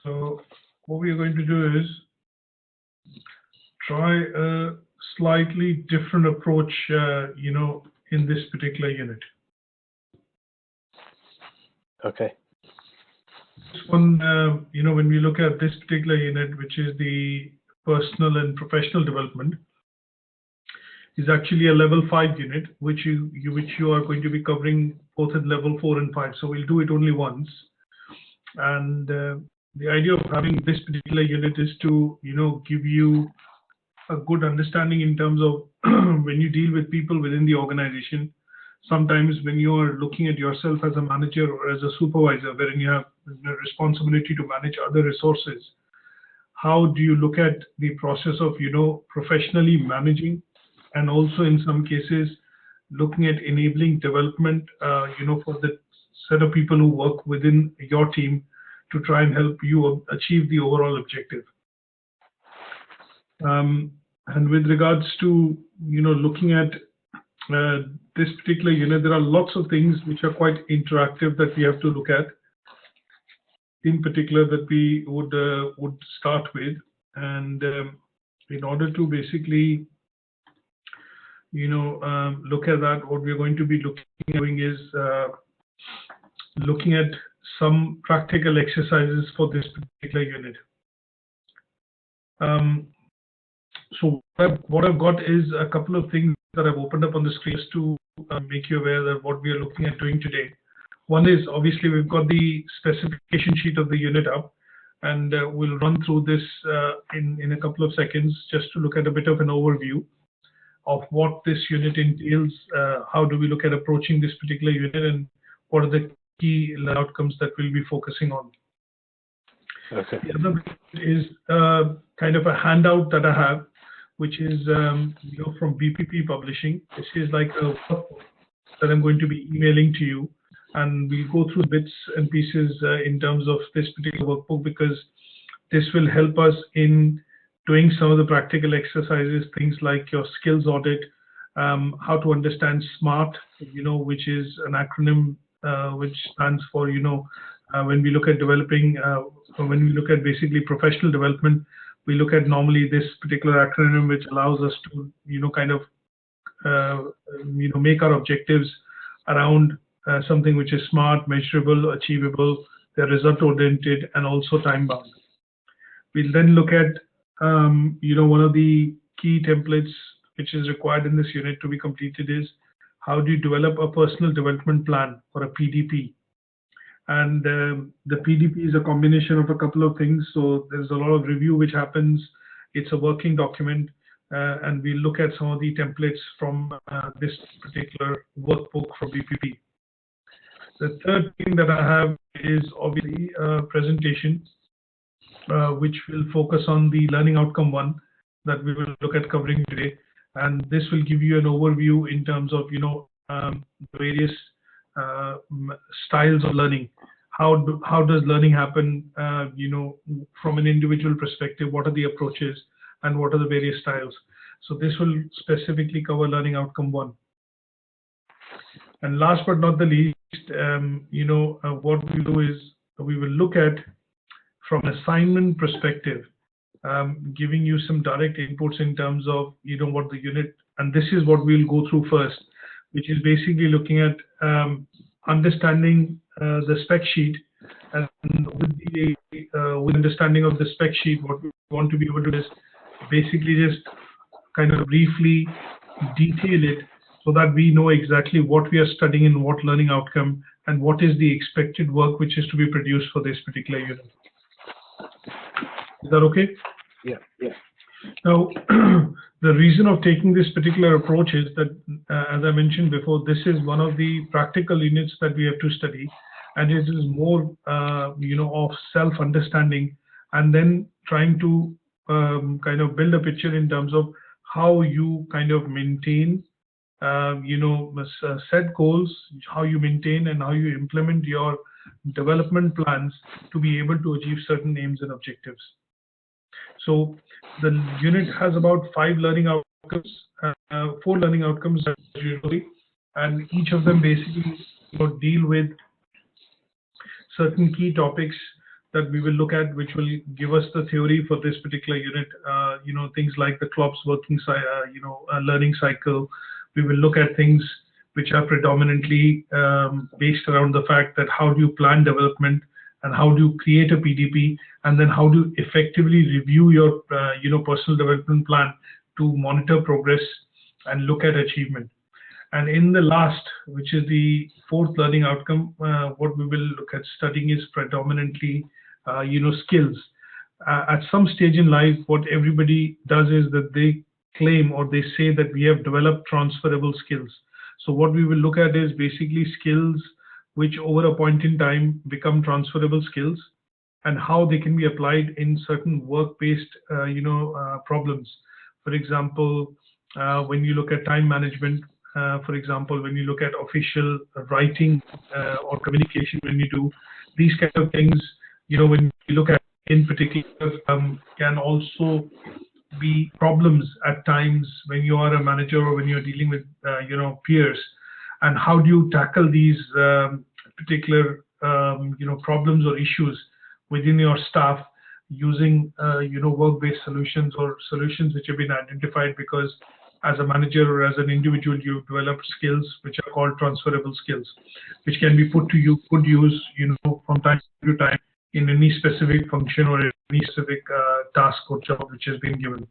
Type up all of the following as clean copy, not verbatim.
So what we are going to do is try a slightly different approach, in this particular unit. Okay. This one, when we look at this particular unit, which is the personal and professional development, is actually a level 5 unit, which you are going to be covering both at level 4 and 5. So we'll do it only once. And the idea of having this particular unit is to, give you a good understanding in terms of when you deal with people within the organization. Sometimes when you are looking at yourself as a manager or as a supervisor, wherein you have the responsibility to manage other resources, how do you look at the process of, professionally managing, and also in some cases looking at enabling development, for the set of people who work within your team to try and help you achieve the overall objective. And with regards to, looking at this particular unit, there are lots of things which are quite interactive that we have to look at, in particular that we would start with. And in order to basically, look at that, what we're going to be doing is looking at some practical exercises for this particular unit. So what I've got is a couple of things that I've opened up on the screen just to make you aware that what we are looking at doing today. One is, obviously, we've got the specification sheet of the unit up, and we'll run through this in a couple of seconds just to look at a bit of an overview of what this unit entails, how do we look at approaching this particular unit, and what are the key outcomes that we'll be focusing on. Okay. The other bit is kind of a handout that I have, which is from BPP Publishing. This is like a workbook that I'm going to be emailing to you, and we'll go through bits and pieces in terms of this particular workbook, because this will help us in doing some of the practical exercises, things like your skills audit, how to understand SMART, which is an acronym which stands for, when we look at developing, when we look at basically professional development, we look at normally this particular acronym, which allows us to, make our objectives around something which is SMART, measurable, achievable, they're result oriented, and also time bound. We'll then look at one of the key templates which is required in this unit to be completed is how do you develop a personal development plan, or a PDP. And the PDP is a combination of a couple of things. So there's a lot of review which happens. It's a working document, and we look at some of the templates from this particular workbook from BPP. The third thing that I have is obviously a presentation, which will focus on the learning outcome 1 that we will look at covering today. And this will give you an overview in terms of, various styles of learning. How does learning happen, from an individual perspective? What are the approaches and what are the various styles? So this will specifically cover learning outcome 1. And last but not the least, what we do is we will look at from an assignment perspective, giving you some direct inputs in terms of, what the unit, and this is what we'll go through first, which is basically looking at understanding the spec sheet, and with understanding of the spec sheet, what we want to be able to do is basically just kind of briefly detail it so that we know exactly what we are studying in what learning outcome and what is the expected work which is to be produced for this particular unit. Is that okay? Yeah. Now, the reason of taking this particular approach is that, as I mentioned before, this is one of the practical units that we have to study, and it is more, of self-understanding, and then trying to kind of build a picture in terms of how you kind of maintain, set goals, how you maintain and how you implement your development plans to be able to achieve certain aims and objectives. So the unit has about 5 learning outcomes, 4 learning outcomes usually, and each of them basically deal with certain key topics that we will look at, which will give us the theory for this particular unit. Things like the CLOPS working, learning cycle. We will look at things which are predominantly based around the fact that how do you plan development and how do you create a PDP, and then how do you effectively review your personal development plan to monitor progress and look at achievement. And in the last, which is the fourth learning outcome, what we will look at studying is predominantly skills. At some stage in life, what everybody does is that they claim or they say that we have developed transferable skills. So what we will look at is basically skills which over a point in time become transferable skills, and how they can be applied in certain work-based problems. For example, when you look at time management, for example, when you look at official writing or communication, when you do these kind of things, when you look at in particular, can also be problems at times when you are a manager or when you're dealing with peers. And how do you tackle these particular problems or issues within your staff using work-based solutions or solutions which have been identified, because as a manager or as an individual you've developed skills which are called transferable skills, which can be put to good use from time to time in any specific function or any specific task or job which has been given.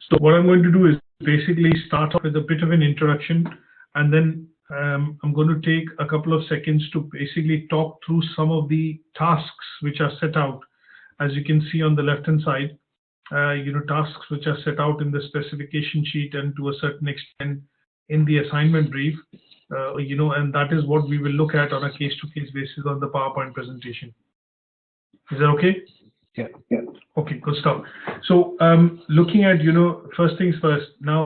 So what I'm going to do is basically start off with a bit of an introduction, and then I'm going to take a couple of seconds to basically talk through some of the tasks which are set out. As you can see on the left hand side, tasks which are set out in the specification sheet and to a certain extent in the assignment brief, and that is what we will look at on a case-to-case basis on the PowerPoint presentation. Is that okay? Yeah. Okay, good stuff. So looking at, first things first. Now,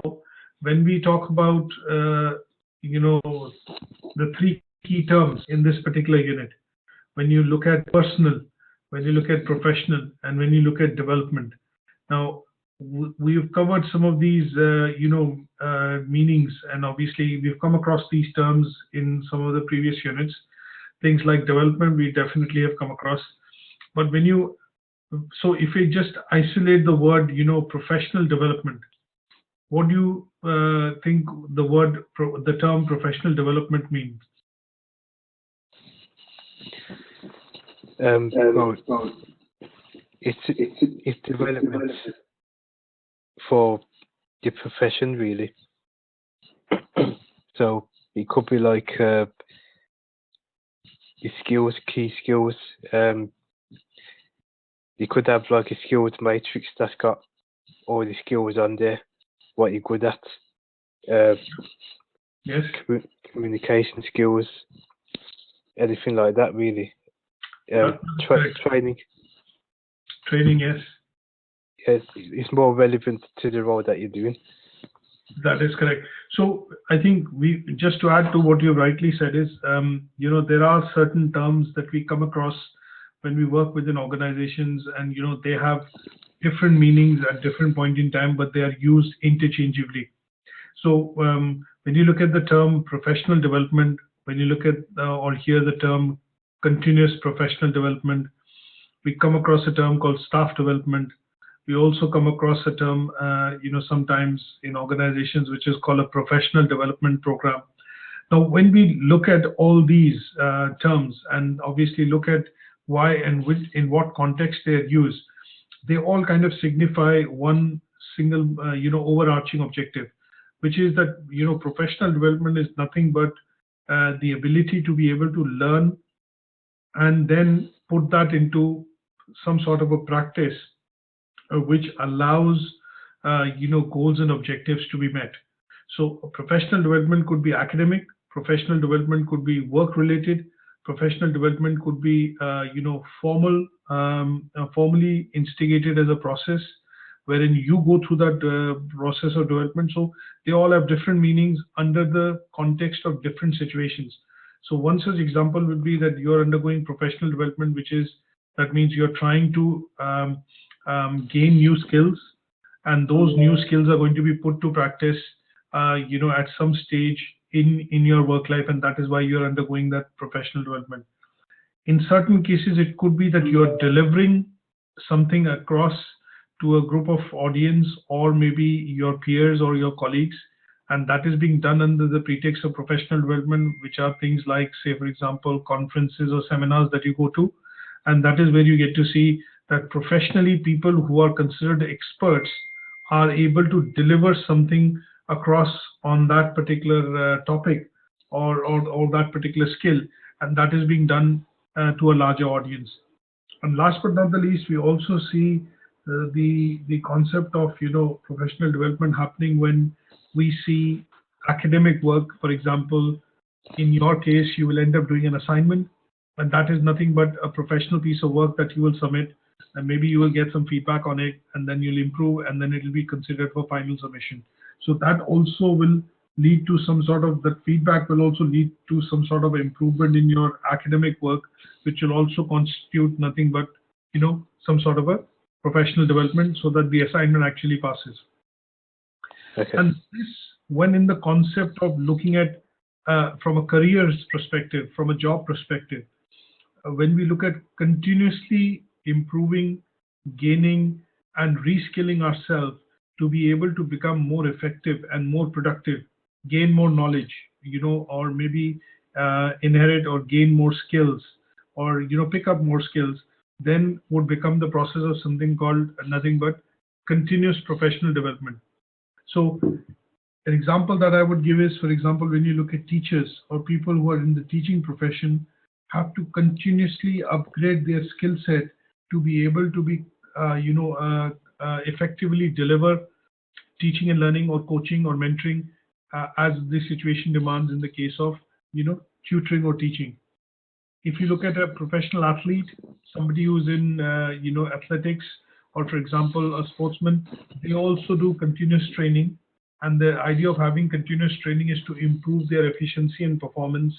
when we talk about, the three key terms in this particular unit, when you look at personal, when you look at professional, and when you look at development. Now, we've covered some of these, meanings, and obviously we've come across these terms in some of the previous units. Things like development, we definitely have come across. But so if we just isolate the word, professional development, what do you think the term professional development means? Well, it's development for the profession, really. So it could be like your skills, key skills. You could have like a skills matrix that's got all the skills on there, what you're good at. Yes. Communication skills, anything like that, really. Training. Training, yes. Yes, it's more relevant to the role that you're doing. That is correct. So I think just to add to what you rightly said is, there are certain terms that we come across when we work within organizations, and they have different meanings at different point in time, but they are used interchangeably. So when you look at the term professional development, when you look at or hear the term continuous professional development, we come across a term called staff development. We also come across a term, sometimes in organizations, which is called a professional development program. Now, when we look at all these terms and obviously look at why and in what context they are used, they all kind of signify one single, overarching objective, which is that, professional development is nothing but the ability to be able to learn and then put that into some sort of a practice which allows goals and objectives to be met. So professional development could be academic, professional development could be work related, professional development could be formally instigated as a process wherein you go through that process of development. So they all have different meanings under the context of different situations. So one such example would be that you're undergoing professional development, that means you're trying to gain new skills, and those new skills are going to be put to practice, at some stage in your work life, and that is why you're undergoing that professional development. In certain cases, it could be that you're delivering something across to a group of audience or maybe your peers or your colleagues, and that is being done under the pretext of professional development, which are things like, say, for example, conferences or seminars that you go to. And that is where you get to see that professionally people who are considered experts are able to deliver something across on that particular topic or that particular skill, and that is being done to a larger audience. And last but not the least, we also see the concept of professional development happening when we see academic work. For example, in your case, you will end up doing an assignment, and that is nothing but a professional piece of work that you will submit, and maybe you will get some feedback on it, and then you'll improve, and then it will be considered for final submission. So that also will lead to some sort of, that feedback will also lead to some sort of improvement in your academic work, which will also constitute nothing but some sort of a professional development, so that the assignment actually passes. Okay. And this, when in the concept of looking at from a careers perspective, from a job perspective, when we look at continuously improving, gaining, and reskilling ourselves to be able to become more effective and more productive, gain more knowledge, or maybe inherit or gain more skills, or pick up more skills, then would become the process of something called nothing but continuous professional development. So an example that I would give is, for example, when you look at teachers or people who are in the teaching profession, have to continuously upgrade their skill set to be able to be, effectively deliver teaching and learning or coaching or mentoring as the situation demands in the case of, tutoring or teaching. If you look at a professional athlete, somebody who's in, athletics, or for example, a sportsman, they also do continuous training. And the idea of having continuous training is to improve their efficiency and performance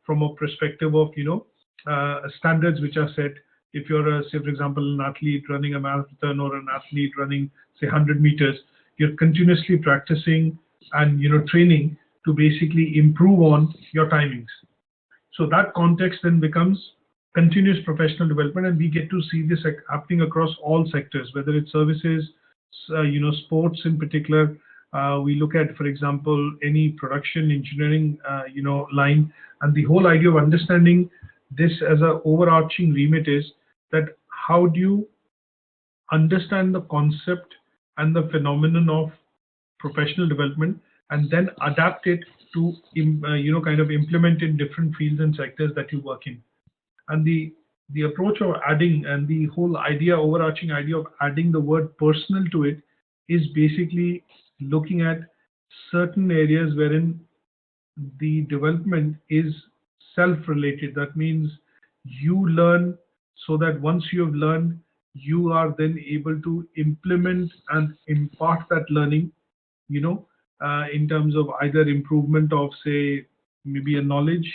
from a perspective of, standards which are set. If you're, say, for example, an athlete running a marathon or an athlete running, say, 100 meters, you're continuously practicing and, training to basically improve on your timings. So that context then becomes continuous professional development, and we get to see this happening across all sectors, whether it's services, sports in particular. We look at, for example, any production engineering, line, and the whole idea of understanding this as an overarching remit is that how do you understand the concept and the phenomenon of professional development, and then adapt it to, kind of implement in different fields and sectors that you work in. And the approach of adding, and the whole idea, overarching idea of adding the word personal to it, is basically looking at certain areas wherein the development is self-related. That means you learn so that once you have learned, you are then able to implement and impart that learning, in terms of either improvement of, say, maybe a knowledge,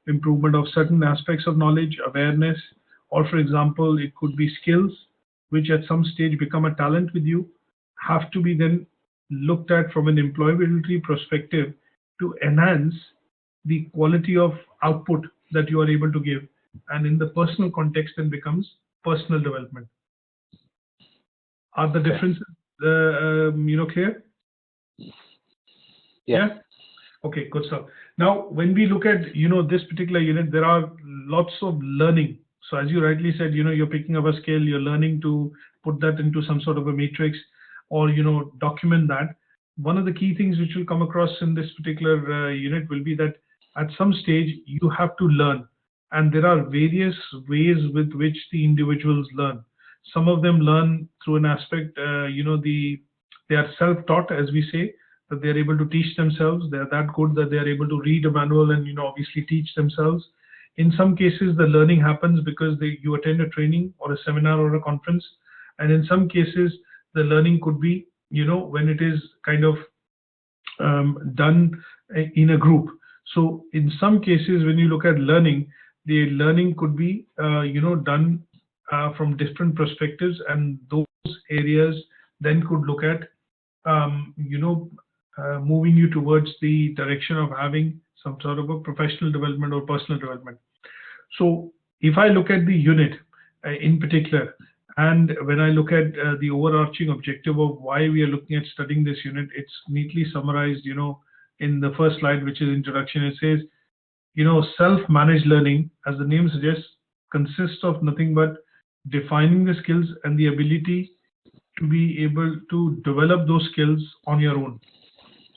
improvement of certain aspects of knowledge, awareness, or for example, it could be skills which at some stage become a talent with you, have to be then looked at from an employability perspective to enhance the quality of output that you are able to give. And in the personal context, then becomes personal development. Are the differences, clear? Yeah. Okay, good stuff. Now, when we look at, this particular unit, there are lots of learning. So as you rightly said, you're picking up a skill, you're learning to put that into some sort of a matrix, or, document that. One of the key things which will come across in this particular unit will be that at some stage you have to learn, and there are various ways with which the individuals learn. Some of them learn through an aspect, they are self-taught, as we say, that they're able to teach themselves. They're that good that they're able to read a manual and, obviously teach themselves. In some cases, the learning happens because you attend a training or a seminar or a conference. And in some cases, the learning could be, when it is kind of done in a group. So in some cases, when you look at learning, the learning could be, done from different perspectives, and those areas then could look at, moving you towards the direction of having some sort of a professional development or personal development. So If I look at the unit in particular, and when I look at the overarching objective of why we are looking at studying this unit, it's neatly summarized, in the first slide, which is introduction. It says, self-managed learning, as the name suggests, consists of nothing but defining the skills and the ability to be able to develop those skills on your own.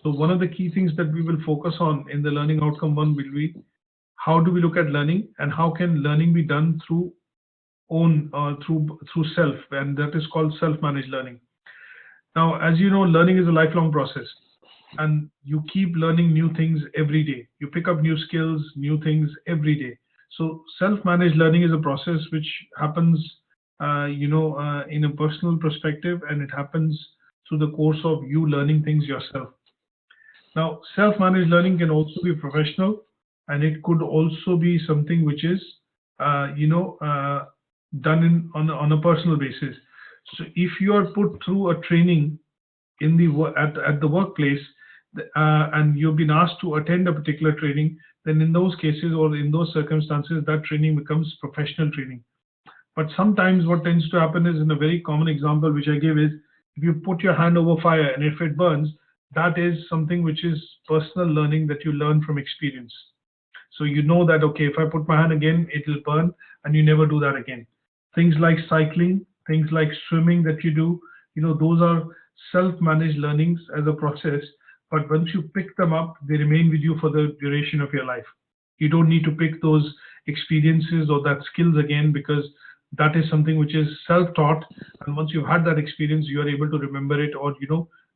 So one of the key things that we will focus on in the learning outcome 1 will be how do we look at learning and how can learning be done through self, and that is called self-managed learning. Now, as you know, learning is a lifelong process, and you keep learning new things every day. You pick up new skills, new things every day. So self-managed learning is a process which happens, in a personal perspective, and it happens through the course of you learning things yourself. Now, self-managed learning can also be professional, and it could also be something which is, done on a personal basis. So if you are put through a training in at the workplace, and you've been asked to attend a particular training, then in those cases or in those circumstances, that training becomes professional training. But sometimes what tends to happen is, in a very common example which I give is, if you put your hand over fire and if it burns, that is something which is personal learning that you learn from experience. So you know that, okay, if I put my hand again, it will burn, and you never do that again. Things like cycling, things like swimming that you do, those are self-managed learnings as a process. But once you pick them up, they remain with you for the duration of your life. You don't need to pick those experiences or that skills again, because that is something which is self-taught. And once you've had that experience, you are able to remember it or,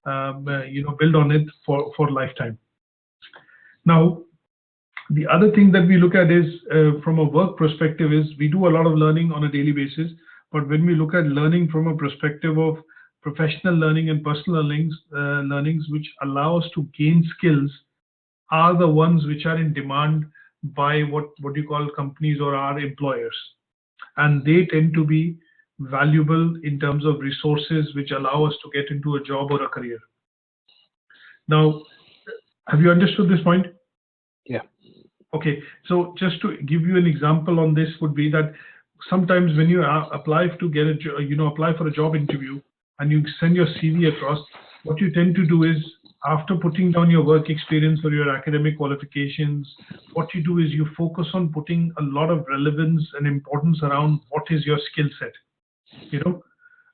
build on it for lifetime. Now, the other thing that we look at is, from a work perspective, is we do a lot of learning on a daily basis. But when we look at learning from a perspective of professional learning and personal learnings which allow us to gain skills, are the ones which are in demand by what you call companies or our employers. And they tend to be valuable in terms of resources which allow us to get into a job or a career. Now, have you understood this point? Yeah. Okay, so just to give you an example on this would be that sometimes when you apply for a job interview and you send your CV across, what you tend to do is, after putting down your work experience or your academic qualifications, what you do is you focus on putting a lot of relevance and importance around what is your skill set,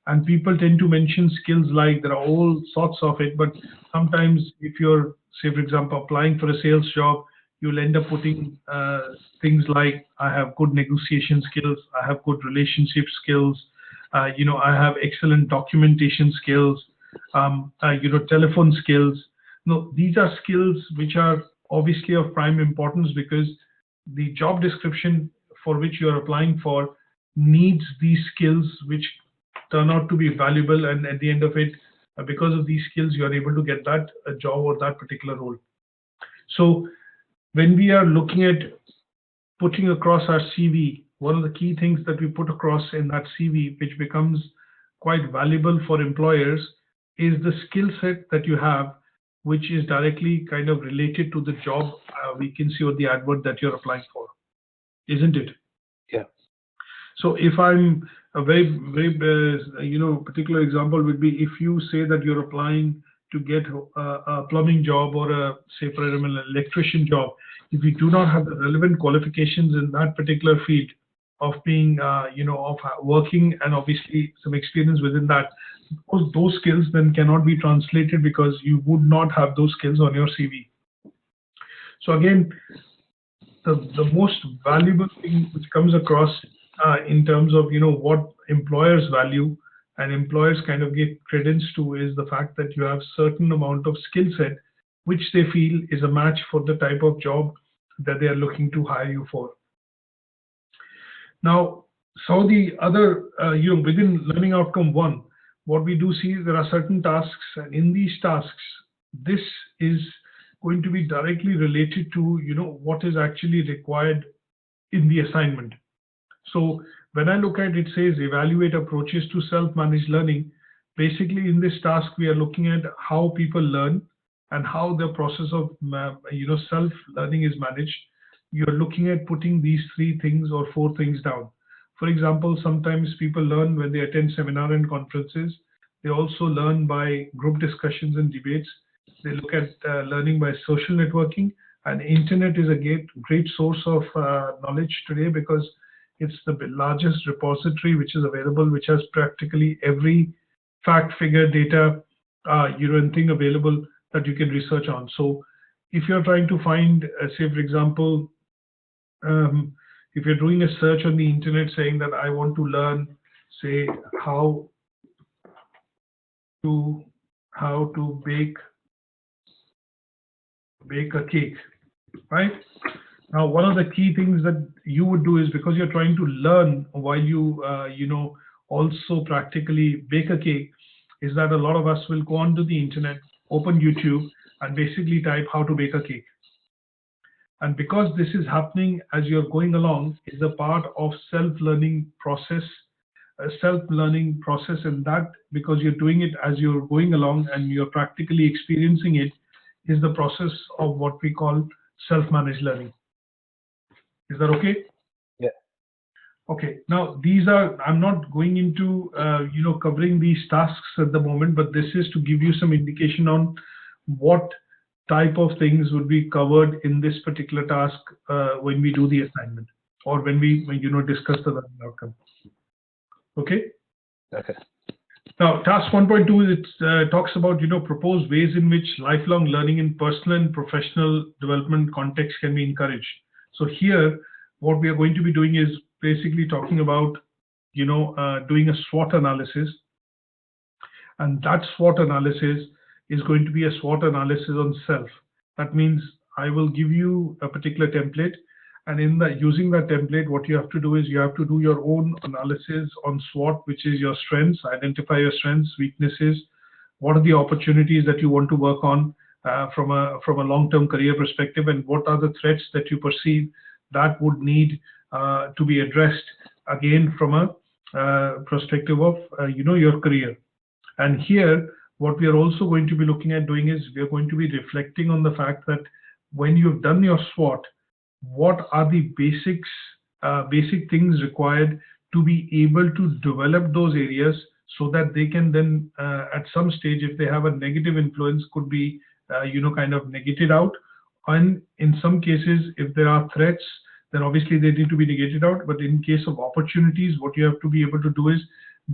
and people tend to mention skills like there are all sorts of it, but sometimes if you're, say, for example, applying for a sales job, you'll end up putting things like, I have good negotiation skills, I have good relationship skills, I have excellent documentation skills, telephone skills. No, these are skills which are obviously of prime importance, because the job description for which you are applying for needs these skills which turn out to be valuable, and at the end of it, because of these skills, you are able to get that job or that particular role. So when we are looking at putting across our CV, one of the key things that we put across in that CV, which becomes quite valuable for employers, is the skill set that you have, which is directly kind of related to the job vacancy or the advert that you're applying for, isn't it? Yeah. So if I'm a very, very, particular example would be, if you say that you're applying to get a plumbing job or say for an electrician job, if you do not have the relevant qualifications in that particular field of being, of working, and obviously some experience within that, those skills then cannot be translated, because you would not have those skills on your CV. So again, the most valuable thing which comes across in terms of what employers value and employers kind of give credence to is the fact that you have certain amount of skill set which they feel is a match for the type of job that they are looking to hire you for. Now, so the other, within learning outcome 1, what we do see is there are certain tasks, and in these tasks, this is going to be directly related to, what is actually required in the assignment. So when I look at it, says evaluate approaches to self-managed learning. Basically, in this task, we are looking at how people learn and how the process of self-learning is managed. you're looking at putting these 3 things or 4 things down. For example, sometimes people learn when they attend seminar and conferences. They also learn by group discussions and debates. They look at learning by social networking, and internet is a great source of knowledge today, because it's the largest repository which is available, which has practically every fact, figure, data, and thing available that you can research on. So if you're trying to find, say, for example, if you're doing a search on the internet saying that I want to learn, say, how to bake a cake, right? Now, one of the key things that you would do is, because you're trying to learn while you also practically bake a cake, is that a lot of us will go onto the internet, open YouTube, and basically type how to bake a cake. And because this is happening as you're going along, is a part of self-learning process, and that, because you're doing it as you're going along and you're practically experiencing it, is the process of what we call self-managed learning. Is that okay? Yeah. Okay. Now, I'm not going into covering these tasks at the moment, but this is to give you some indication on what type of things would be covered in this particular task when we do the assignment, or when we discuss the learning outcome. Okay. Okay. Now, task 1.2, it talks about proposed ways in which lifelong learning in personal and professional development context can be encouraged. So here, what we are going to be doing is basically talking about doing a SWOT analysis, and that SWOT analysis is going to be a SWOT analysis on self. That means I will give you a particular template, and using that template, what you have to do is you have to do your own analysis on SWOT, which is your strengths, identify your strengths, weaknesses, what are the opportunities that you want to work on from a long-term career perspective, and what are the threats that you perceive that would need to be addressed, again from a perspective of your career. And here, what we are also going to be looking at doing is we are going to be reflecting on the fact that when you've done your SWOT, what are the basic things required to be able to develop those areas, so that they can then at some stage, if they have a negative influence, could be kind of negated out. And in some cases, if there are threats, then obviously they need to be negated out. But in case of opportunities, what you have to be able to do is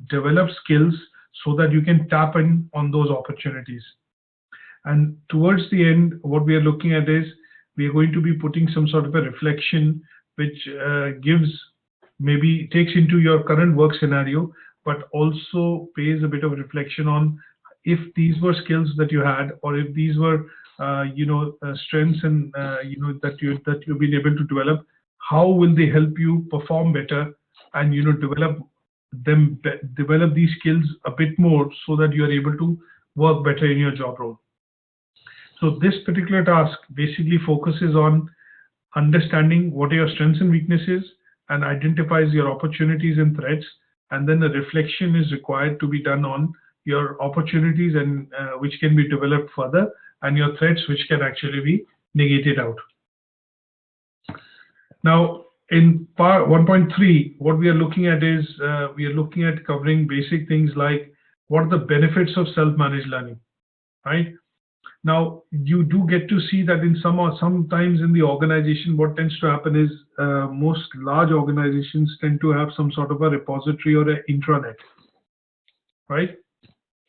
develop skills so that you can tap in on those opportunities. And towards the end, what we are looking at is we are going to be putting some sort of a reflection, which takes into your current work scenario, but also pays a bit of reflection on if these were skills that you had, or if these were strengths and that you've been able to develop, how will they help you perform better and develop these skills a bit more, so that you are able to work better in your job role. So this particular task basically focuses on understanding what are your strengths and weaknesses, and identifies your opportunities and threats, and then a reflection is required to be done on your opportunities and which can be developed further, and your threats which can actually be negated out. Now, in part 1.3, what we are looking at is we are looking at covering basic things like what are the benefits of self-managed learning, right? Now, you do get to see that in sometimes in the organization, what tends to happen is most large organizations tend to have some sort of a repository or an intranet, right?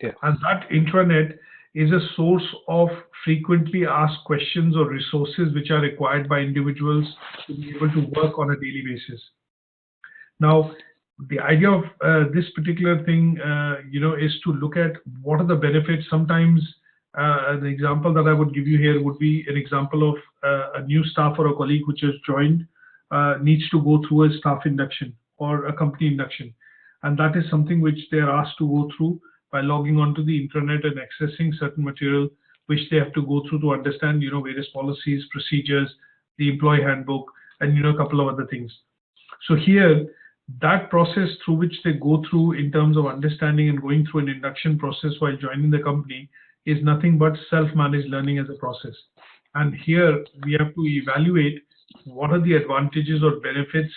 Yeah. And that intranet is a source of frequently asked questions or resources which are required by individuals to be able to work on a daily basis. Now, the idea of this particular thing, is to look at what are the benefits. Sometimes the example that I would give you here would be an example of a new staff or a colleague which has joined needs to go through a staff induction or a company induction. And that is something which they are asked to go through by logging onto the intranet and accessing certain material which they have to go through to understand, various policies, procedures, the employee handbook, and, a couple of other things. So here, that process through which they go through in terms of understanding and going through an induction process while joining the company is nothing but self-managed learning as a process. And here we have to evaluate what are the advantages or benefits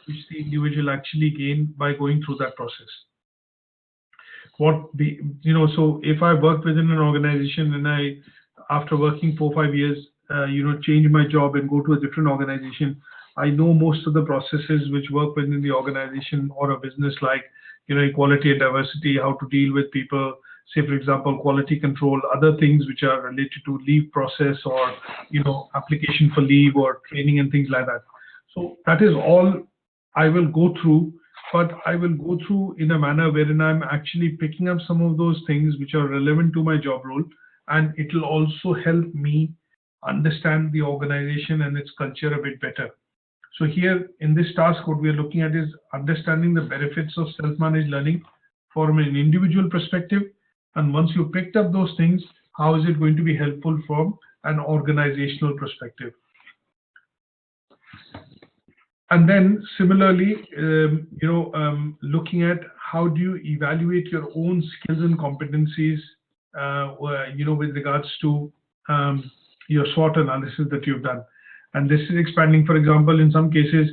which the individual actually gain by going through that process. So if I work within an organization and I, after working 4 or 5 years, change my job and go to a different organization, I know most of the processes which work within the organization or a business, like, equality and diversity, how to deal with people, say, for example, quality control, other things which are related to leave process or, application for leave or training and things like that. So that is all I will go through, but I will go through in a manner wherein I'm actually picking up some of those things which are relevant to my job role, and it will also help me understand the organization and its culture a bit better. So here in this task, what we are looking at is understanding the benefits of self-managed learning from an individual perspective. And once you picked up those things, how is it going to be helpful from an organizational perspective? And then similarly, looking at how do you evaluate your own skills and competencies, with regards to your SWOT analysis that you've done. And this is expanding, for example, in some cases,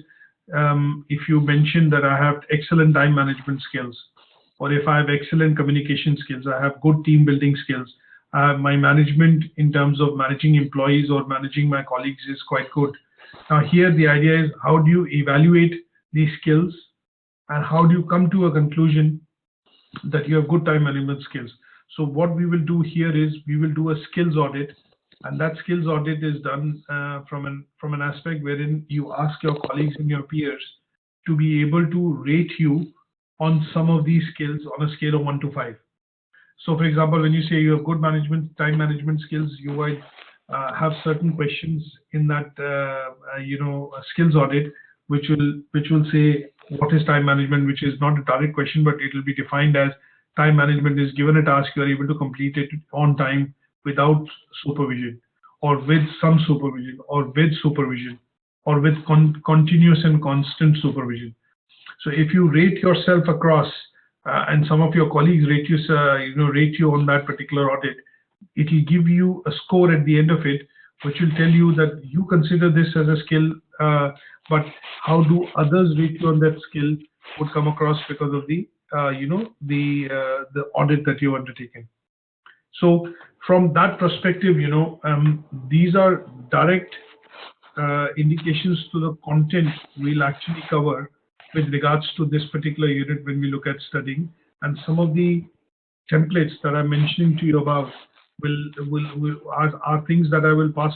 if you mention that I have excellent time management skills, or if I have excellent communication skills, I have good team building skills, my management in terms of managing employees or managing my colleagues is quite good. Now here the idea is, how do you evaluate these skills and how do you come to a conclusion that you have good time management skills? So what we will do here is we will do a skills audit, and that skills audit is done from an aspect wherein you ask your colleagues and your peers to be able to rate you on some of these skills on a scale of 1 to 5. So for example, when you say you have good time management skills, you might have certain questions in that skills audit which will say what is time management, which is not a direct question, but it will be defined as time management is given a task, you are able to complete it on time without supervision, or with some supervision, or with supervision, or with continuous and constant supervision. So if you rate yourself across, and some of your colleagues rate you on that particular audit, it will give you a score at the end of it, which will tell you that you consider this as a skill, but how do others rate you on that skill would come across because of the audit that you undertaken. So from that perspective, these are direct indications to the content we'll actually cover with regards to this particular unit when we look at studying. And some of the templates that I'm mentioning to you about are things that I will pass,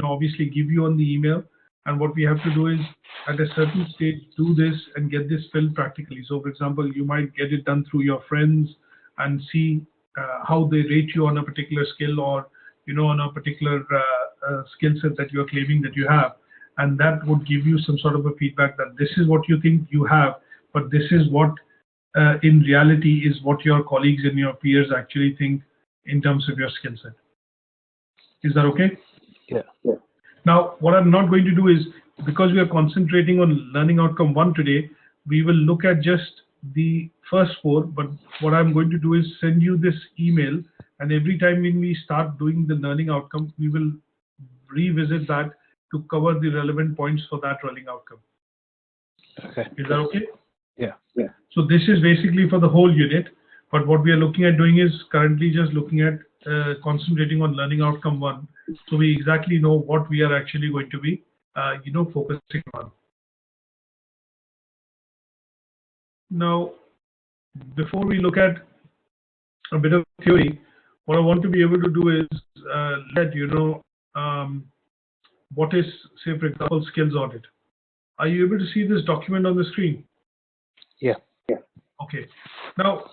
obviously give you on the email. And what we have to do is at a certain stage do this and get this filled practically. So for example, you might get it done through your friends and see how they rate you on a particular skill, or on a particular skill set that you're claiming that you have, and that would give you some sort of a feedback that this is what you think you have, but this is what in reality is what your colleagues and your peers actually think in terms of your skill set. Is that okay? Yeah. Now, what I'm not going to do is, because we are concentrating on learning outcome 1 today, we will look at just the first 4, but what I'm going to do is send you this email, and every time when we start doing the learning outcome, we will revisit that to cover the relevant points for that learning outcome. Okay. Is that okay? Yeah. So this is basically for the whole unit, but what we are looking at doing is currently just looking at concentrating on learning outcome 1, so we exactly know what we are actually going to be focusing on. Now, before we look at a bit of theory, what I want to be able to do is let you know what is, say, for example, skills audit. Are you able to see this document on the screen? Yeah. Okay. Now,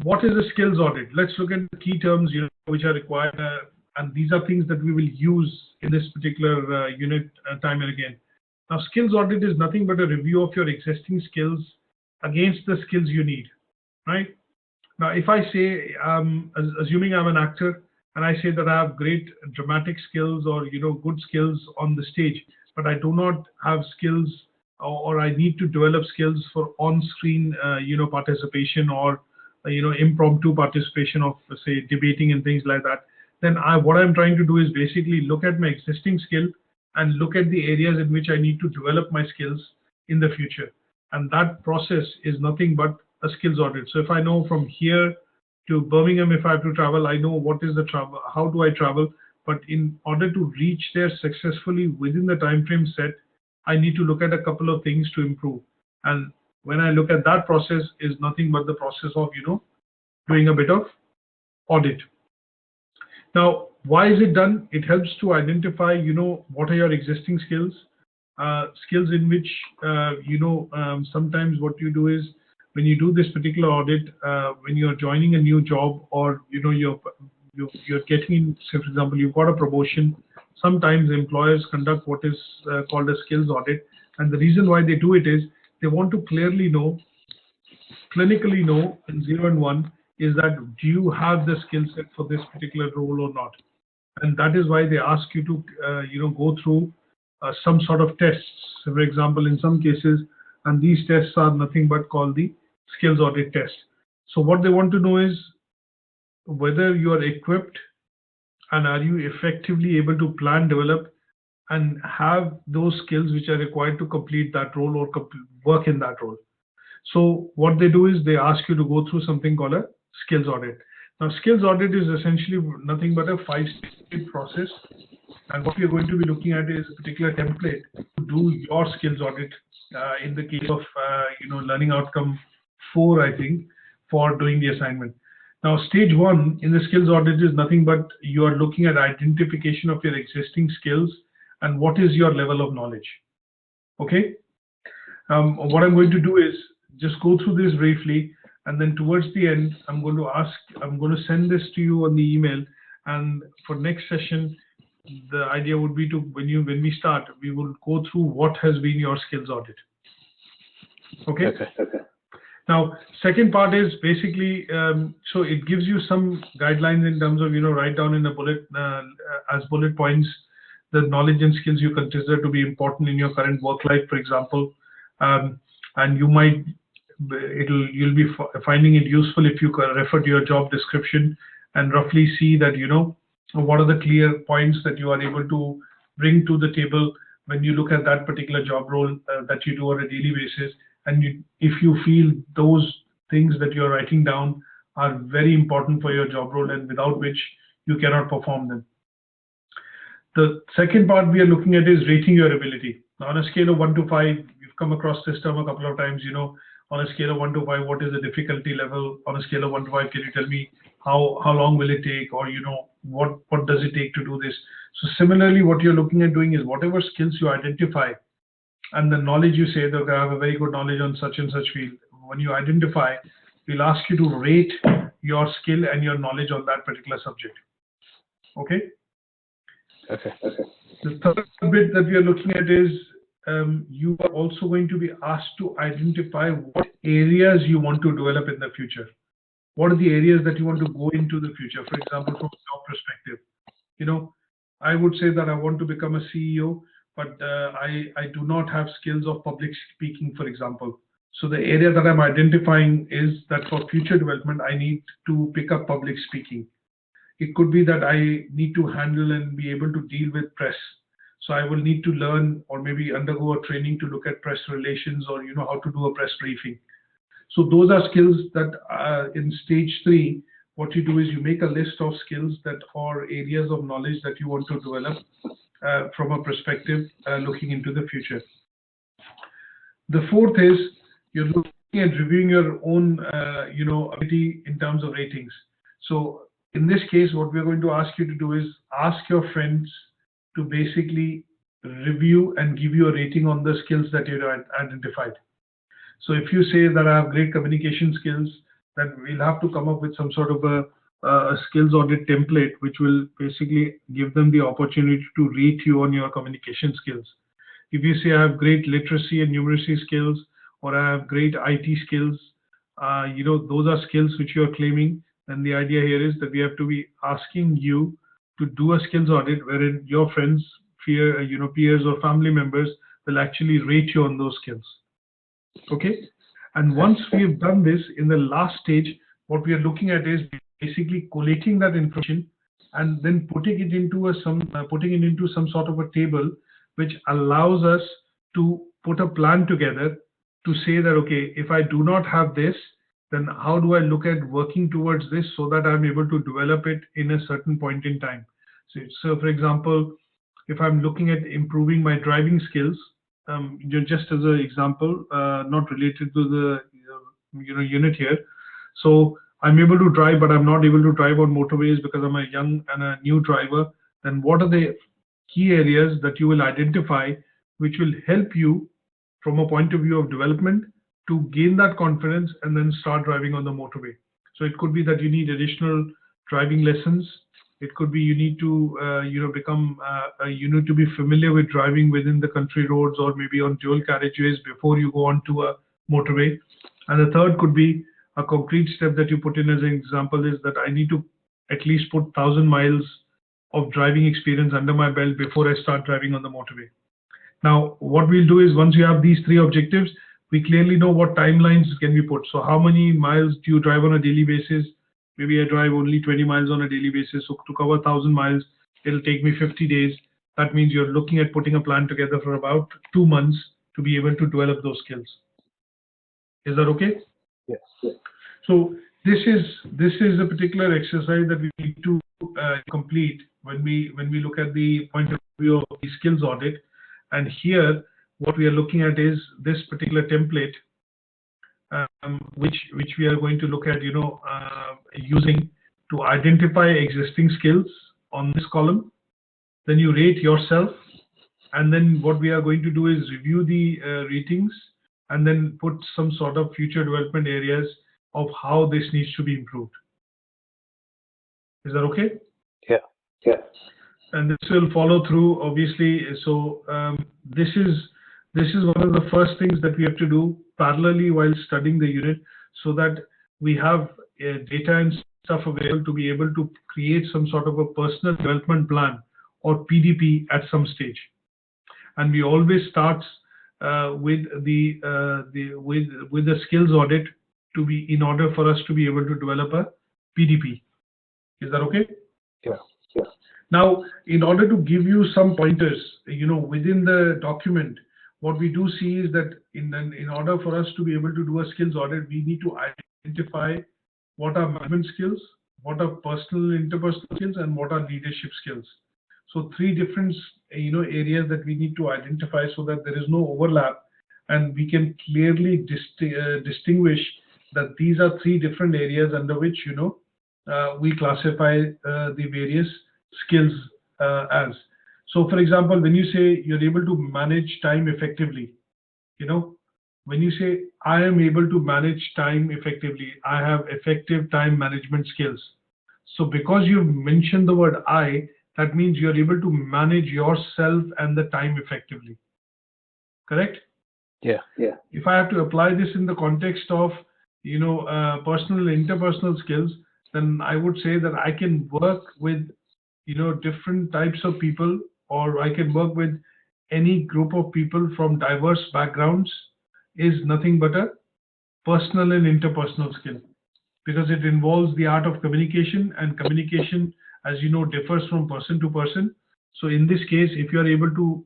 what is a skills audit? Let's look at the key terms which are required, and these are things that we will use in this particular unit time and again. Now, skills audit is nothing but a review of your existing skills against the skills you need, right? Now, if I say, assuming I'm an actor, and I say that I have great dramatic skills or good skills on the stage, but I do not have skills, or I need to develop skills for on-screen participation, or impromptu participation of, say, debating and things like that, then what I'm trying to do is basically look at my existing skill and look at the areas in which I need to develop my skills in the future. And that process is nothing but a skills audit. So if I know from here to Birmingham, if I have to travel, I know what is the travel, how do I travel, but in order to reach there successfully within the time frame set, I need to look at a couple of things to improve. And when I look at that process is nothing but the process of, doing a bit of audit. Now, why is it done? It helps to identify, what are your existing skills, skills in which, sometimes what you do is when you do this particular audit, when you're joining a new job or, you're getting in, say, for example, you've got a promotion, sometimes employers conduct what is called a skills audit. And the reason why they do it is they want to clearly know, clinically know in 0 and 1 is that do you have the skill set for this particular role or not? And that is why they ask you to, go through some sort of tests. So for example, in some cases, and these tests are nothing but called the skills audit test. So what they want to know is whether you are equipped and are you effectively able to plan, develop, and have those skills which are required to complete that role or work in that role. So what they do is they ask you to go through something called a skills audit. Now, skills audit is essentially nothing but a 5-step process. And what we're going to be looking at is a particular template to do your skills audit in the case of, learning outcome 4, I think, for doing the assignment. Now, stage 1 in the skills audit is nothing but you are looking at identification of your existing skills and what is your level of knowledge. Okay. What I'm going to do is just go through this briefly, and then towards the end, I'm going to send this to you on the email. And for next session, the idea would be to, when we start, we will go through what has been your skills audit. Okay. Now, second part is basically, so it gives you some guidelines in terms of, write down in a bullet, as bullet points, the knowledge and skills you consider to be important in your current work life, for example. And you'll be finding it useful if you refer to your job description and roughly see that, what are the clear points that you are able to bring to the table when you look at that particular job role that you do on a daily basis. And if you feel those things that you're writing down are very important for your job role and without which you cannot perform them. The second part we are looking at is rating your ability. Now, on a scale of 1 to 5, you've come across this term a couple of times, on a scale of 1 to 5, what is the difficulty level? On a scale of 1 to 5, can you tell me how long will it take, or what does it take to do this? So similarly, what you're looking at doing is whatever skills you identify and the knowledge you say that I have a very good knowledge on such and such field. When you identify, we'll ask you to rate your skill and your knowledge on that particular subject. Okay. The third bit that we are looking at is you are also going to be asked to identify what areas you want to develop in the future. What are the areas that you want to go into the future? For example, from a job perspective, I would say that I want to become a CEO, but I do not have skills of public speaking, for example. So the area that I'm identifying is that for future development, I need to pick up public speaking. It could be that I need to handle and be able to deal with press. So I will need to learn or maybe undergo a training to look at press relations or, how to do a press briefing. So those are skills that in stage 3, what you do is you make a list of skills that are areas of knowledge that you want to develop from a perspective looking into the future. The fourth is you're looking at reviewing your own, ability in terms of ratings. So in this case, what we're going to ask you to do is ask your friends to basically review and give you a rating on the skills that you identified. So if you say that I have great communication skills, then we'll have to come up with some sort of a skills audit template, which will basically give them the opportunity to rate you on your communication skills. If you say I have great literacy and numeracy skills, or I have great IT skills, those are skills which you are claiming, then the idea here is that we have to be asking you to do a skills audit wherein your friends, peers or family members will actually rate you on those skills. Okay. And once we have done this, in the last stage, what we are looking at is basically collating that information and then putting it into some sort of a table which allows us to put a plan together to say that, okay, if I do not have this, then how do I look at working towards this so that I'm able to develop it in a certain point in time. So for example, if I'm looking at improving my driving skills, just as an example, not related to the unit here. So I'm able to drive, but I'm not able to drive on motorways because I'm a young and a new driver. Then what are the key areas that you will identify which will help you from a point of view of development to gain that confidence and then start driving on the motorway? So it could be that you need additional driving lessons. It could be you need to you need to be familiar with driving within the country roads or maybe on dual carriageways before you go on to a motorway. And the third could be a concrete step that you put in as an example is that I need to at least put 1,000 miles of driving experience under my belt before I start driving on the motorway. Now, what we'll do is once you have these three objectives, we clearly know what timelines can we put. So how many miles do you drive on a daily basis? Maybe I drive only 20 miles on a daily basis. So to cover 1,000 miles, it'll take me 50 days. That means you're looking at putting a plan together for about 2 months to be able to develop those skills. Is that okay? Yes. So this is a particular exercise that we need to complete when we look at the point of view of the skills audit. And here, what we are looking at is this particular template, which we are going to look at, using to identify existing skills on this column. Then you rate yourself, and then what we are going to do is review the ratings, and then put some sort of future development areas of how this needs to be improved. Is that okay? Yeah. And this will follow through, obviously. So this is one of the first things that we have to do parallelly while studying the unit, so that we have data and stuff available to be able to create some sort of a personal development plan or PDP at some stage. And we always start with the skills audit to be in order for us to be able to develop a PDP. Is that okay? Yeah. Now, in order to give you some pointers, within the document, what we do see is that in order for us to be able to do a skills audit, we need to identify what are management skills, what are personal and interpersonal skills, and what are leadership skills. So 3 different areas that we need to identify so that there is no overlap, and we can clearly distinguish that these are 3 different areas under which we classify the various skills as. So for example, when you say you're able to manage time effectively, when you say I am able to manage time effectively, I have effective time management skills. So because you mentioned the word I, that means you're able to manage yourself and the time effectively. Correct? Yeah. If I have to apply this in the context of personal and interpersonal skills, then I would say that I can work with different types of people, or I can work with any group of people from diverse backgrounds, is nothing but a personal and interpersonal skill, because it involves the art of communication, and communication, as you know, differs from person to person. So in this case, if you are able to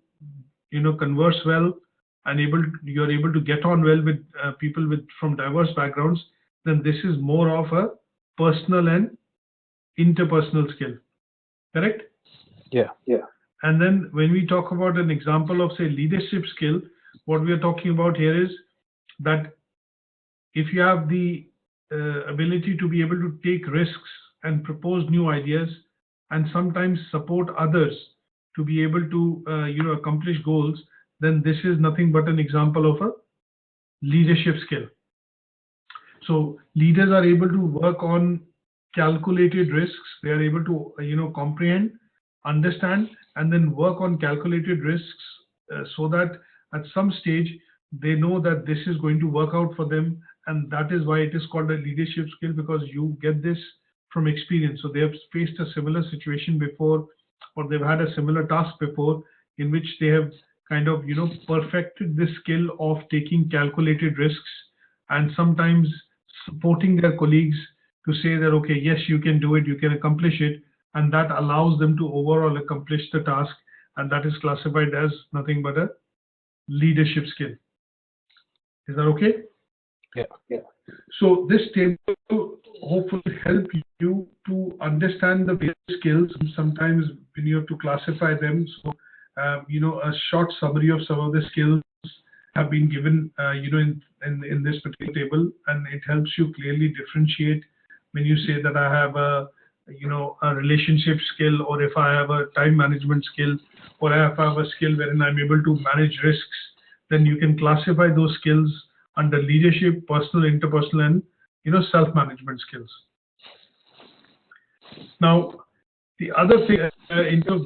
converse well and you're able to get on well with people from diverse backgrounds, then this is more of a personal and interpersonal skill. Correct? Yeah. And then when we talk about an example of, say, leadership skill, what we are talking about here is that if you have the ability to be able to take risks and propose new ideas, and sometimes support others to be able to accomplish goals, then this is nothing but an example of a leadership skill. So leaders are able to work on calculated risks. They are able to comprehend, understand, and then work on calculated risks so that at some stage they know that this is going to work out for them, and that is why it is called a leadership skill, because you get this from experience. So they have faced a similar situation before, or they've had a similar task before, in which they have kind of perfected this skill of taking calculated risks, and sometimes supporting their colleagues to say that, okay, yes, you can do it, you can accomplish it, and that allows them to overall accomplish the task, and that is classified as nothing but a leadership skill. Is that okay? Yeah. So this table hopefully help you to understand the various skills. Sometimes when you have to classify them, so a short summary of some of the skills have been given, in this particular table, and it helps you clearly differentiate when you say that I have a relationship skill, or if I have a time management skill, or if I have a skill wherein I'm able to manage risks. Then you can classify those skills under leadership, personal, interpersonal, and self-management skills. Now, the other thing,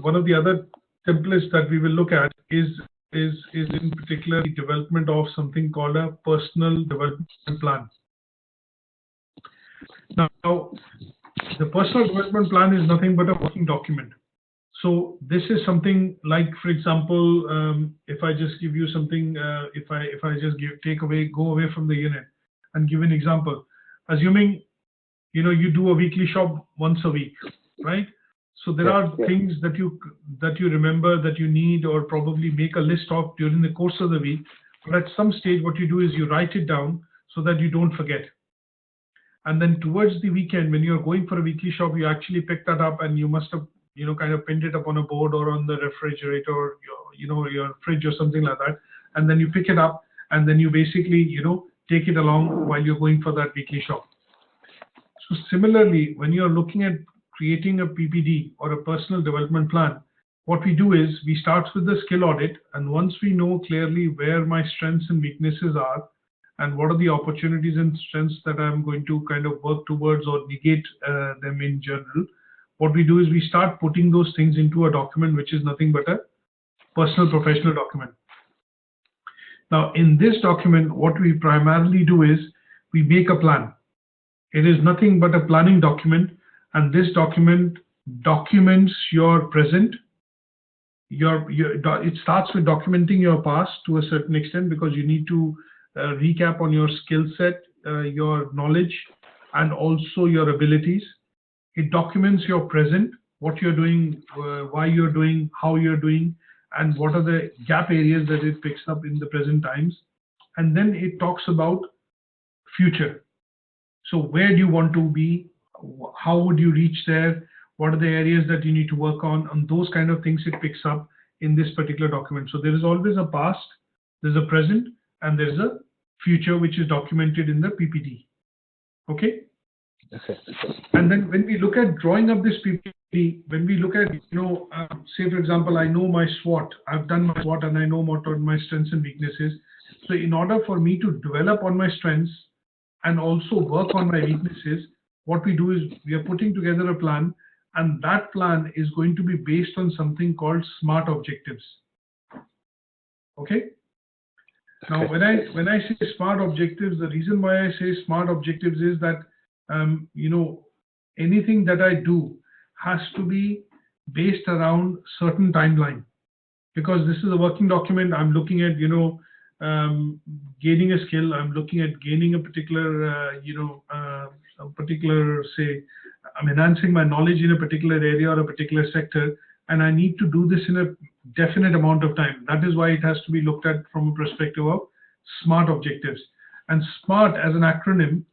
one of the other templates that we will look at is in particular the development of something called a personal development plan. Now, the personal development plan is nothing but a working document. So this is something like, for example, if I just give you something, if I just go away from the unit and give an example, assuming you do a weekly shop once a week, right? So there are things that you remember that you need, or probably make a list of during the course of the week. But at some stage, what you do is you write it down so that you don't forget. And then towards the weekend, when you're going for a weekly shop, you actually pick that up, and you must have kind of pinned it up on a board or on the refrigerator, or your fridge or something like that. And then you pick it up, and then you basically take it along while you're going for that weekly shop. So similarly, when you're looking at creating a PPD or a personal development plan, what we do is we start with the skill audit, and once we know clearly where my strengths and weaknesses are, and what are the opportunities and strengths that I'm going to kind of work towards or negate them in general, what we do is we start putting those things into a document, which is nothing but a personal professional document. Now, in this document, what we primarily do is we make a plan. It is nothing but a planning document, and this document documents your present. It starts with documenting your past to a certain extent, because you need to recap on your skill set, your knowledge, and also your abilities. It documents your present, what you're doing, why you're doing, how you're doing, and what are the gap areas that it picks up in the present times. And then it talks about future. So where do you want to be? How would you reach there? What are the areas that you need to work on? And those kind of things it picks up in this particular document. So there is always a past, there's a present, and there's a future, which is documented in the PPT. Okay? Okay. And then when we look at drawing up this PPT, when we look at, say for example, I know my SWOT, I've done my SWOT, and I know what are my strengths and weaknesses. So in order for me to develop on my strengths and also work on my weaknesses, what we do is we are putting together a plan, and that plan is going to be based on something called SMART objectives. Okay? Now, when I say SMART objectives, the reason why I say SMART objectives is that anything that I do has to be based around certain timeline, because this is a working document. I'm looking at gaining a skill. I'm looking at gaining a particular say I'm enhancing my knowledge in a particular area or a particular sector, and I need to do this in a definite amount of time. That is why it has to be looked at from a perspective of SMART objectives. And SMART as an acronym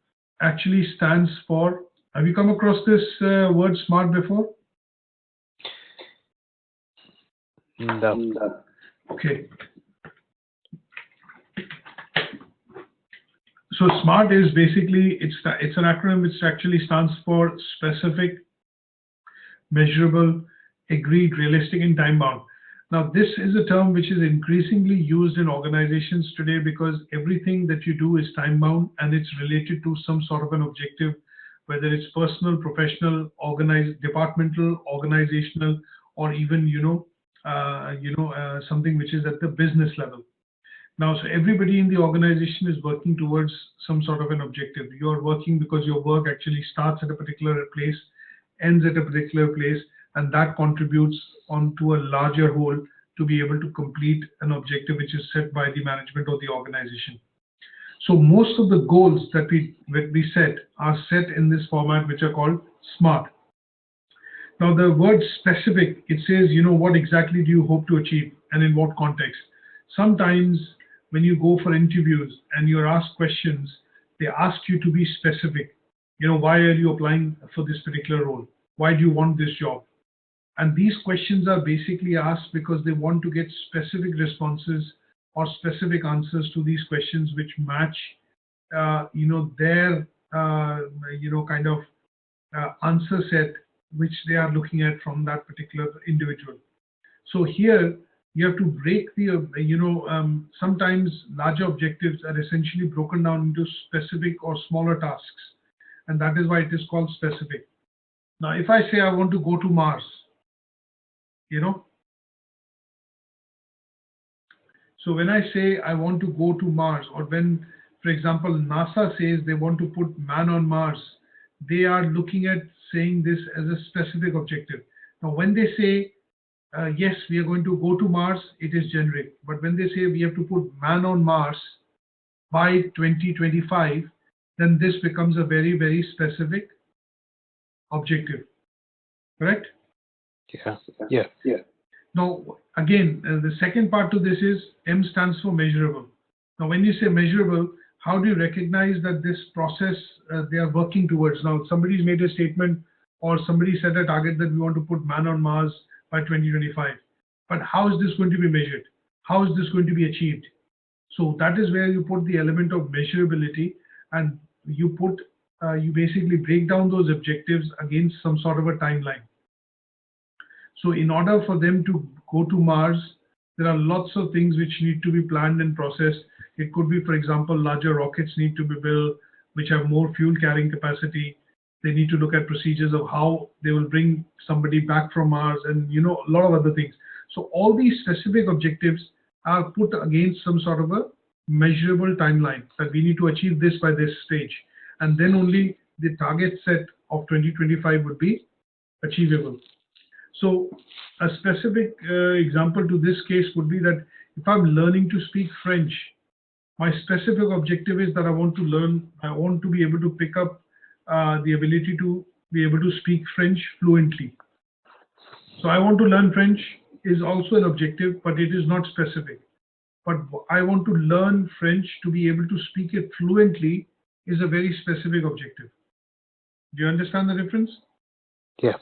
actually stands for, have you come across this word SMART before? No. Okay. So SMART is basically, it's an acronym which actually stands for specific, measurable, agreed, realistic, and time-bound. Now, this is a term which is increasingly used in organizations today, because everything that you do is time-bound, and it's related to some sort of an objective, whether it's personal, professional, departmental, organizational, or even something which is at the business level. Now, so everybody in the organization is working towards some sort of an objective. You are working because your work actually starts at a particular place, ends at a particular place, and that contributes onto a larger whole to be able to complete an objective which is set by the management or the organization. So most of the goals that we set are set in this format, which are called SMART. Now the word specific, it says, what exactly do you hope to achieve and in what context? Sometimes when you go for interviews and you're asked questions, they ask you to be specific. Why are you applying for this particular role? Why do you want this job? And these questions are basically asked because they want to get specific responses or specific answers to these questions which match, their, kind of answer set which they are looking at from that particular individual. So here you have to break the, sometimes larger objectives are essentially broken down into specific or smaller tasks. And that is why it is called specific. Now, if I say I want to go to Mars, so when I say I want to go to Mars, or when, for example, NASA says they want to put man on Mars, they are looking at saying this as a specific objective. Now, when they say, yes, we are going to go to Mars, it is generic. But when they say we have to put man on Mars by 2025, then this becomes a very, very specific objective. Correct? Yeah. Now, again, the second part to this is M stands for measurable. Now, when you say measurable, how do you recognize that this process they are working towards? Now, somebody's made a statement or somebody set a target that we want to put man on Mars by 2025. But how is this going to be measured? How is this going to be achieved? So that is where you put the element of measurability, and you basically break down those objectives against some sort of a timeline. So in order for them to go to Mars, there are lots of things which need to be planned and processed. It could be, for example, larger rockets need to be built, which have more fuel carrying capacity. They need to look at procedures of how they will bring somebody back from Mars, and a lot of other things. So all these specific objectives are put against some sort of a measurable timeline that we need to achieve this by this stage. And then only the target set of 2025 would be achievable. So a specific example to this case would be that if I'm learning to speak French, my specific objective is that I want to be able to pick up the ability to be able to speak French fluently. So I want to learn French is also an objective, but it is not specific. But I want to learn French to be able to speak it fluently is a very specific objective. Do you understand the difference? Yeah.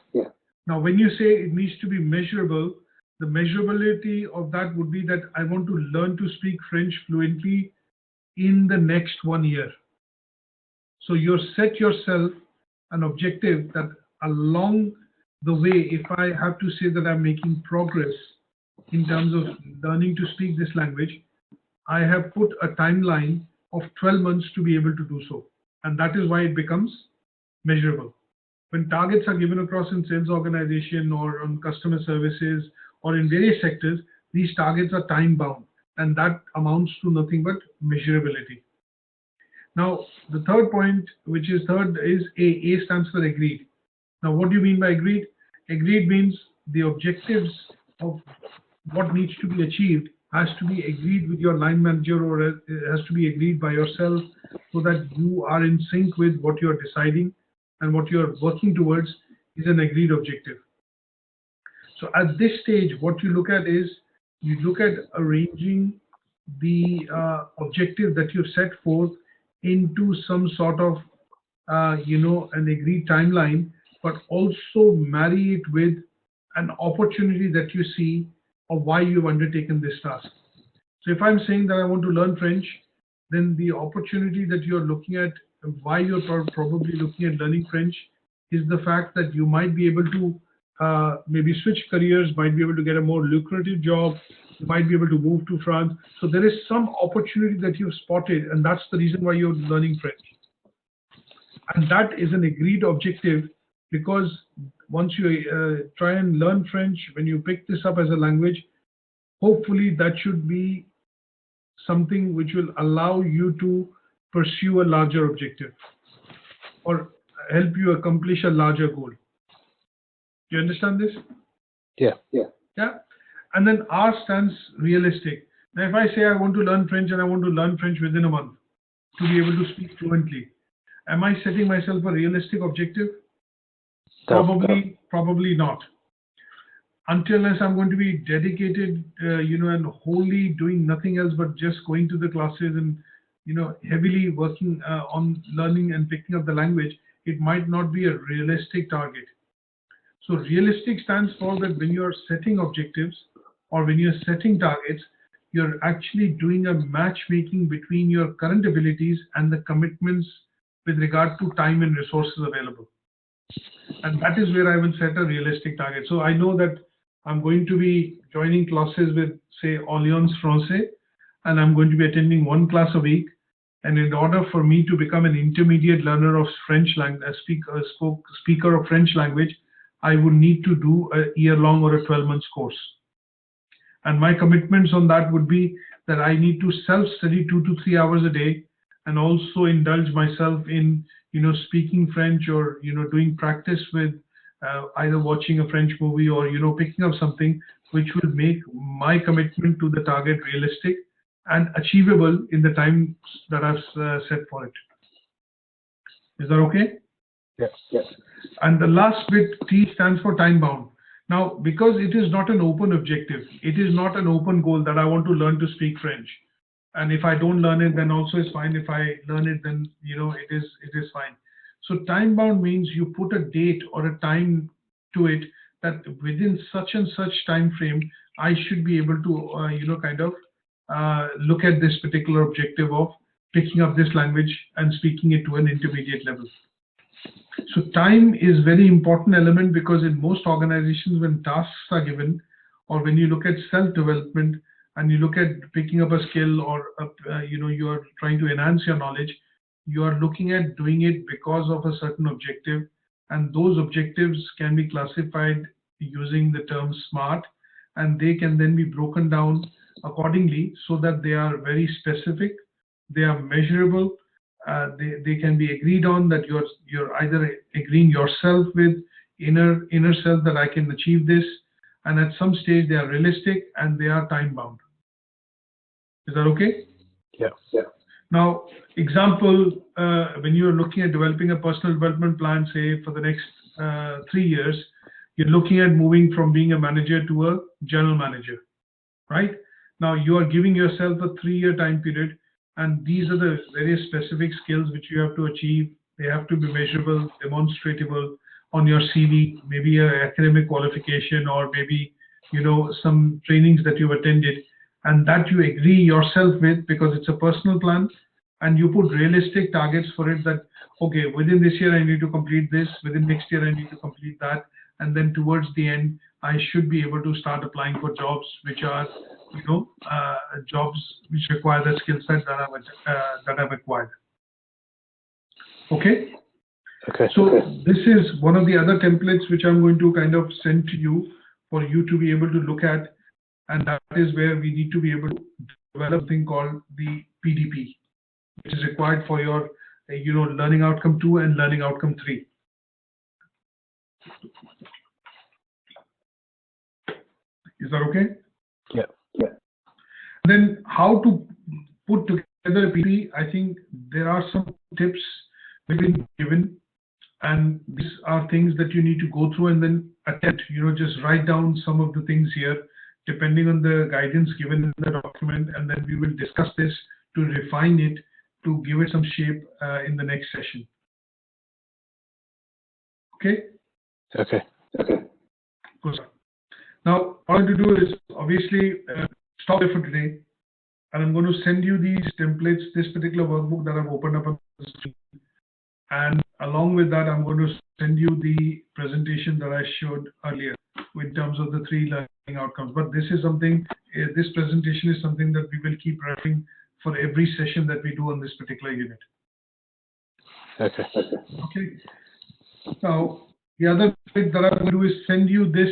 Now, when you say it needs to be measurable, the measurability of that would be that I want to learn to speak French fluently in the next 1 year. So you set yourself an objective that along the way, if I have to say that I'm making progress in terms of learning to speak this language, I have put a timeline of 12 months to be able to do so. And that is why it becomes measurable. When targets are given across in sales organization or on customer services or in various sectors, these targets are time bound, and that amounts to nothing but measurability. Now, the third point, which is third, is A. A stands for agreed. Now, what do you mean by agreed? Agreed means the objectives of what needs to be achieved has to be agreed with your line manager, or it has to be agreed by yourself, so that you are in sync with what you're deciding and what you're working towards is an agreed objective. So at this stage, what you look at is you look at arranging the objective that you've set forth into some sort of an agreed timeline, but also marry it with an opportunity that you see of why you've undertaken this task. So if I'm saying that I want to learn French, then the opportunity that you're looking at, why you're probably looking at learning French, is the fact that you might be able to maybe switch careers, might be able to get a more lucrative job, you might be able to move to France. So there is some opportunity that you've spotted, and that's the reason why you're learning French. And that is an agreed objective, because once you try and learn French, when you pick this up as a language, hopefully that should be something which will allow you to pursue a larger objective or help you accomplish a larger goal. Do you understand this? Yeah. And then R stands realistic. Now, if I say I want to learn French and I want to learn French within a month to be able to speak fluently, am I setting myself a realistic objective? Probably not. Until unless I'm going to be dedicated, and wholly doing nothing else but just going to the classes and, heavily working on learning and picking up the language, it might not be a realistic target. So realistic stands for that when you are setting objectives or when you're setting targets, you're actually doing a matchmaking between your current abilities and the commitments with regard to time and resources available. And that is where I will set a realistic target. So I know that I'm going to be joining classes with, say, Alliance Français, and I'm going to be attending one class a week. And in order for me to become an intermediate learner of French language, speaker of French language, I would need to do a year-long or a 12-month course. And my commitments on that would be that I need to self-study 2 to 3 hours a day, and also indulge myself in, speaking French or, doing practice with either watching a French movie or, picking up something which will make my commitment to the target realistic and achievable in the time that I've set for it. Is that okay? Yes. Yes. And the last bit, T stands for time bound. Now, because it is not an open objective, it is not an open goal that I want to learn to speak French. And if I don't learn it, then also it's fine. If I learn it, then, it is fine. So time bound means you put a date or a time to it that within such and such time frame, I should be able to, look at this particular objective of picking up this language and speaking it to an intermediate level. So time is very important element, because in most organizations, when tasks are given, or when you look at self-development and you look at picking up a skill or, you are trying to enhance your knowledge, you are looking at doing it because of a certain objective. And those objectives can be classified using the term SMART, and they can then be broken down accordingly so that they are very specific, they are measurable, they can be agreed on, that you're either agreeing yourself with inner self that I can achieve this, and at some stage they are realistic and they are time bound. Is that okay? Yeah. Now, example, when you're looking at developing a personal development plan, say for the next 3 years, you're looking at moving from being a manager to a general manager, right? Now you are giving yourself a 3-year time period, and these are the very specific skills which you have to achieve. They have to be measurable, demonstratable on your CV, maybe an academic qualification, or maybe, some trainings that you've attended, and that you agree yourself with, because it's a personal plan, and you put realistic targets for it, that, okay, within this year I need to complete this, within next year I need to complete that, and then towards the end I should be able to start applying for jobs which are, jobs which require the skill set that I've acquired. Okay. Okay. So this is one of the other templates which I'm going to kind of send to you for you to be able to look at, and that is where we need to be able to develop something called the PDP, which is required for your, learning outcome 2 and learning outcome 3. Is that okay? Yeah. Then how to put together a PDP? I think there are some tips we've been given, and these are things that you need to go through and then attempt, just write down some of the things here, depending on the guidance given in the document, and then we will discuss this to refine it, to give it some shape in the next session. Okay? Okay. Good. Now, all I have to do is obviously stop there for today, and I'm going to send you these templates, this particular workbook that I've opened up on the screen. And along with that, I'm going to send you the presentation that I showed earlier in terms of the 3 learning outcomes. But this is something, this presentation is something that we will keep referring for every session that we do on this particular unit. Okay. Now, the other thing that I'm going to do is send you this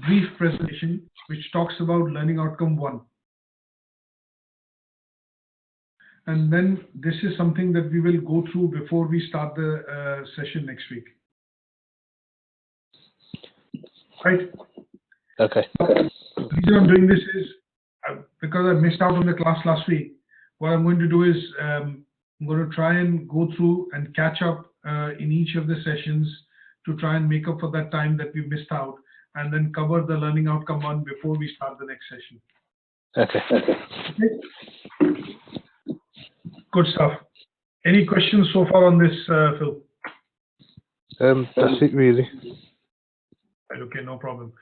brief presentation which talks about learning outcome 1. And then this is something that we will go through before we start the session next week. Right? Okay. The reason I'm doing this is because I missed out on the class last week. What I'm going to do is I'm going to try and go through and catch up in each of the sessions to try and make up for that time that we missed out, and then cover the learning outcome one before we start the next session. Okay. Good stuff. Any questions so far on this, Phil? That's it really. Okay, no problem.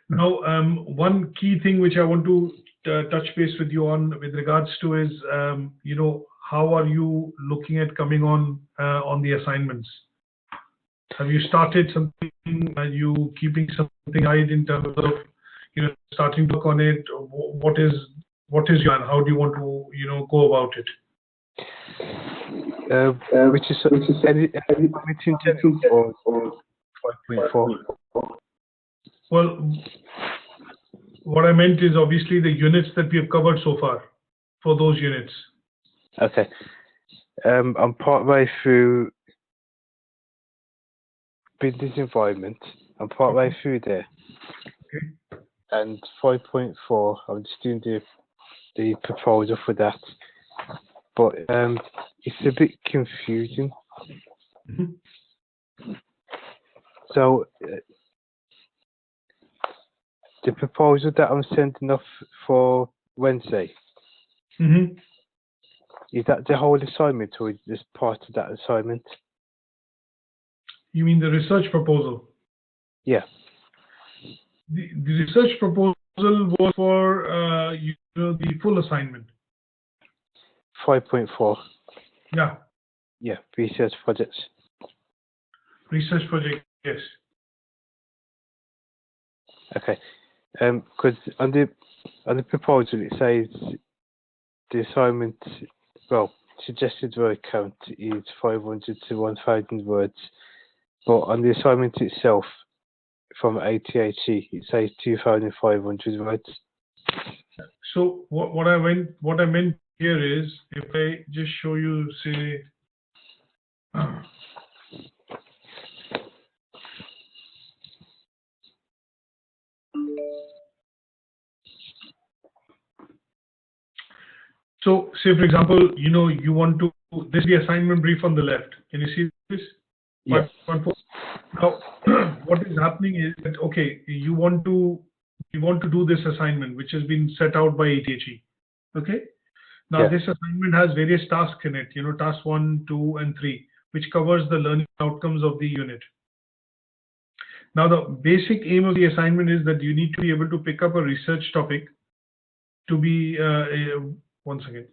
Now, one key thing which I want to touch base with you on with regards to is, you know, how are you looking at coming on the assignments? Have you started something? Are you keeping something right in terms of, you know, starting to work on it? What is your, and how do you want to, you know, go about it? Which is any or 5.4? Well, what I meant is obviously the units that we have covered so far for those units. Okay. I'm partway through business environment. I'm partway through there. Okay. And 5.4, I'm just doing the proposal for that. But it's a bit confusing. Mm-hmm. So the proposal that I'm sending off for Wednesday, Mm-hmm. is that the whole assignment or is this part of that assignment? You mean the research proposal? Yeah. The research proposal was for you know, the full assignment. 5.4. Yeah. Yeah, research projects. Research project, yes. Okay. Because on the proposal it says the assignment, well, suggested word count is 500 to 1,000 words, but on the assignment itself from ATHE it says 2,500 words. So what I meant here is, if I just show you, say, so say for example, you know, you want to, this is the assignment brief on the left. Can you see this? Yeah. 5.4. Now, what is happening is that, okay, you want to do this assignment, which has been set out by ATHE. Okay. Now, Yeah. this assignment has various tasks in it, you know, task 1, 2, and 3, which covers the learning outcomes of the unit. Now, the basic aim of the assignment is that you need to be able to pick up a research topic to be, one second.